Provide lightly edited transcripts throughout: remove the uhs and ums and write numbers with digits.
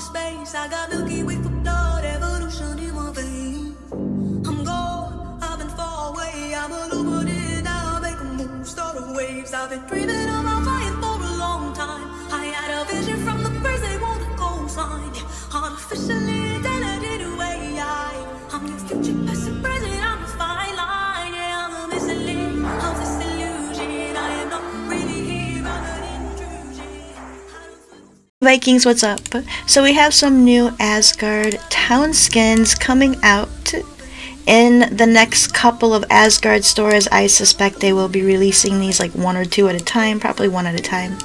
space. I got Milky Way for blood, evolution in my veins. I'm gone, I've been far away. I'm illuminated now, make a move, start a waves. I've been dreaming about flying for a long time. I had a vision from the birds, they want a coastline. Artificially intelligent away. I'm your future, past and present, I'm a fine line. Yeah, I'm the missing link of this illusion. I am not really here, I'm an intrusion. Vikings, what's up? So we have some new ASGARD town skins coming out in the next couple of ASGARD stores. I suspect they will be releasing these like one or two at a time, probably one at a time.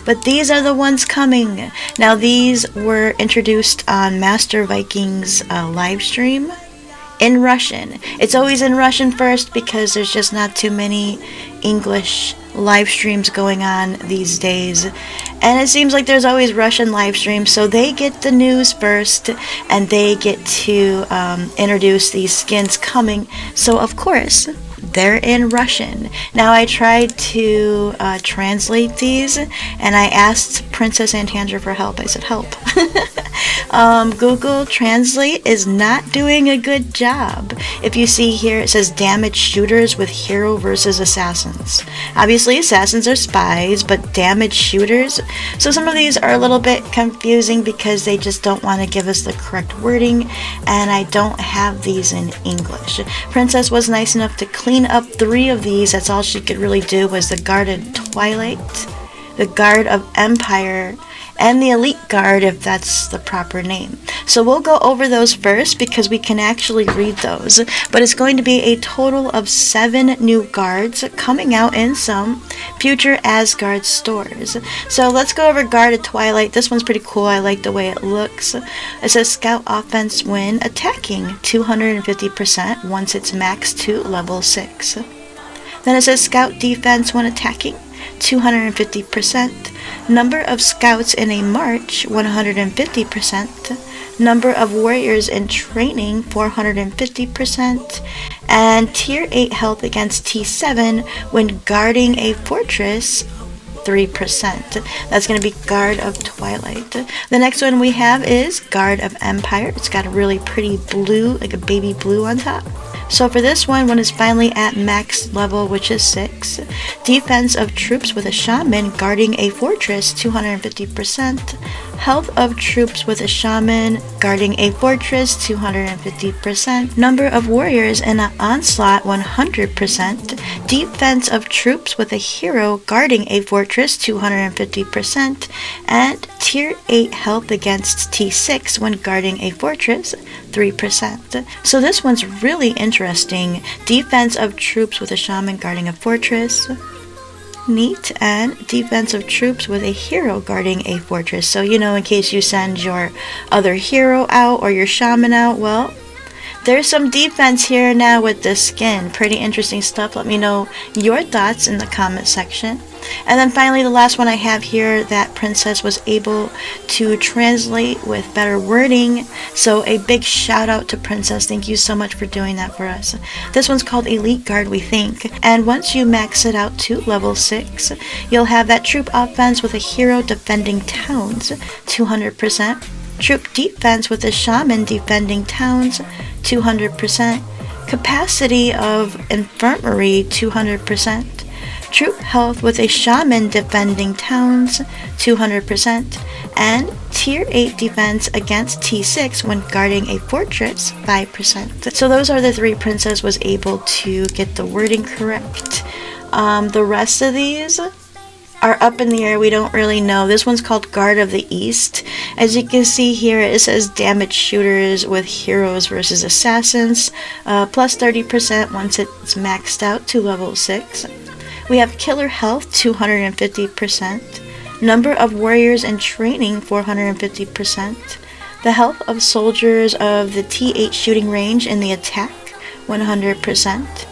But these are the ones coming. Now these were introduced on Master Vikings live stream in Russian. It's always in Russian first because there's just not too many English live streams going on these days. And it seems like there's always Russian live streams, so they get the news first and they get to introduce these skins coming. So of course, they're in Russian. Now I tried to translate these and I asked Princess Antandra for help. I said, help. Google Translate is not doing a good job. If you see here, it says damaged shooters with hero versus assassins. Obviously, assassins are spies, but damaged shooters. So some of these are a little bit confusing because they just don't want to give us the correct wording, and I don't have these in English. Princess was nice enough to clean up 3 of these. That's all she could really do was the Guard of Twilight, the Guard of Empire, and the Elite Guard, if that's the proper name. So we'll go over those first because we can actually read those. But it's going to be a total of 7 new guards coming out in some future ASGARD stores. So let's go over Guard of Twilight. This one's pretty cool. I like the way it looks. It says Scout Offense when attacking 250% once it's maxed to level 6. Then it says Scout Defense when attacking 250%. Number of scouts in a march 150%. Number of warriors in training 450%. And tier 8 health against T7 when guarding a fortress 3%. That's going to be Guard of Twilight. The next one we have is Guard of Empire. It's got a really pretty blue, like a baby blue on top. So for this one is finally at max level, which is 6. Defense of troops with a shaman guarding a fortress 250%. Health of troops with a shaman guarding a fortress 250%. Number of warriors in an onslaught 100%. Defense of troops with a hero guarding a fortress 250%. And tier 8 health against T6 when guarding a fortress 3%. So this one's really interesting. Defense of troops with a shaman guarding a fortress. Neat. And defense of troops with a hero guarding a fortress. So, you know, in case you send your other hero out or your shaman out, well, there's some defense here now with this skin. Pretty interesting stuff. Let me know your thoughts in the comment section. And then finally, the last one I have here that Princess was able to translate with better wording. So a big shout out to Princess. Thank you so much for doing that for us. This one's called Elite Guard, we think. And once you max it out to level 6, you'll have that troop offense with a hero defending towns, 200%. Troop defense with a shaman defending towns, 200%. Capacity of infirmary, 200%. Troop health with a shaman defending towns, 200%. And tier 8 defense against T6 when guarding a fortress, 5%. So those are the 3 Princess was able to get the wording correct. The rest of these are up in the air. We don't really know. This one's called Guard of the East. As you can see here, it says damaged shooters with heroes versus assassins, plus 30% once it's maxed out to level 6. We have killer health 250%. Number of warriors in training 450%. The health of soldiers of the T8 shooting range in the attack 100%.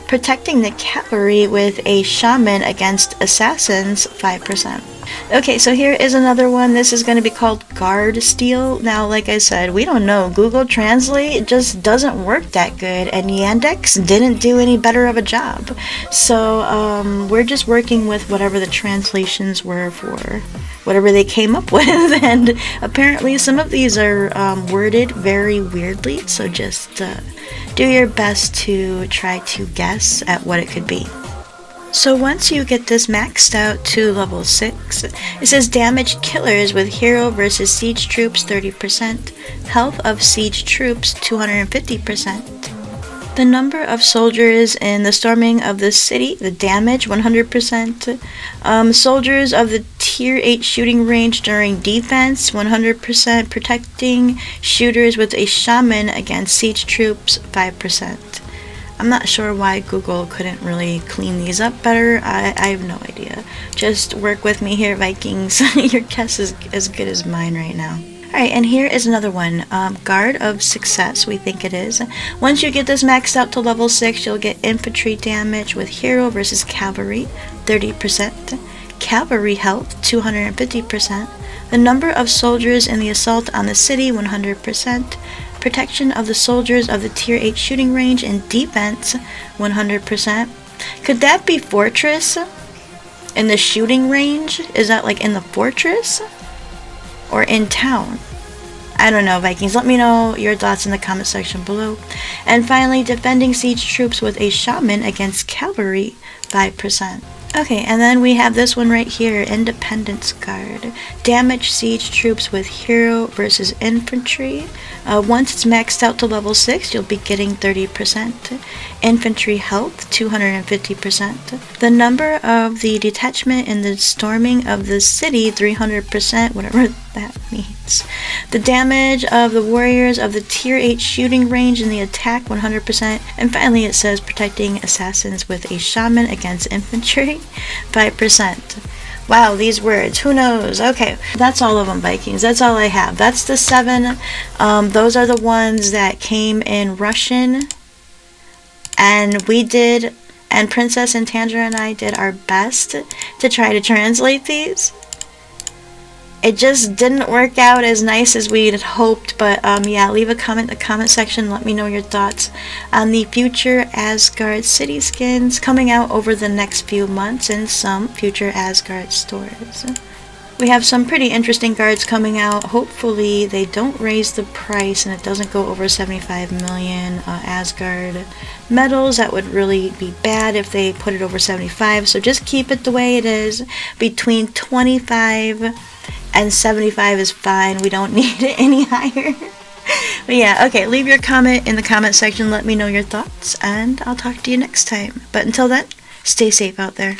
Protecting the cavalry with a shaman against assassins 5%. Okay, so here is another one. This is going to be called Guard Steel. Now, like I said, we don't know. Google Translate just doesn't work that good, and Yandex didn't do any better of a job. So we're just working with whatever the translations were for whatever they came up with, and apparently some of these are worded very weirdly, so just do your best to try to guess at what it could be. So once you get this maxed out to level 6, it says damage killers with hero versus siege troops 30%, health of siege troops 250%. The number of soldiers in the storming of the city, the damage 100%. Soldiers of the tier 8 shooting range during defense 100%, protecting shooters with a shaman against siege troops 5%. I'm not sure why Google couldn't really clean these up better. I have no idea. Just work with me here, Vikings. Your guess is as good as mine right now. Alright, and here is another one. Guard of Success, we think it is. Once you get this maxed out to level 6, you'll get infantry damage with hero versus cavalry, 30%. Cavalry health, 250%. The number of soldiers in the assault on the city, 100%. Protection of the soldiers of the tier 8 shooting range and defense 100%. Could that be fortress? In the shooting range? Is that like in the fortress? Or in town? I don't know, Vikings. Let me know your thoughts in the comment section below. And finally, defending siege troops with a shaman against cavalry 5%. Okay, and then we have this one right here, Independence Guard. Damage siege troops with hero versus infantry. Once it's maxed out to level 6, you'll be getting 30%. Infantry health, 250%. The number of the detachment in the storming of the city, 300%, whatever that means. The damage of the warriors of the tier 8 shooting range in the attack, 100%. And finally it says protecting assassins with a shaman against infantry, 5%. Wow, these words, who knows? Okay, that's all of them, Vikings. That's all I have. That's the 7. Those are the ones that came in Russian. And we did, and Princess and Tandra and I did our best to try to translate these. It just didn't work out as nice as we had hoped, but yeah, leave a comment in the comment section. Let me know your thoughts on the future ASGARD city skins coming out over the next few months in some future ASGARD stores. We have some pretty interesting guards coming out. Hopefully they don't raise the price and it doesn't go over 75 million ASGARD medals. That would really be bad if they put it over 75, so just keep it the way it is. Between 25 and 75 is fine. We don't need it any higher. But yeah, okay, leave your comment in the comment section. Let me know your thoughts, and I'll talk to you next time. But until then, stay safe out there.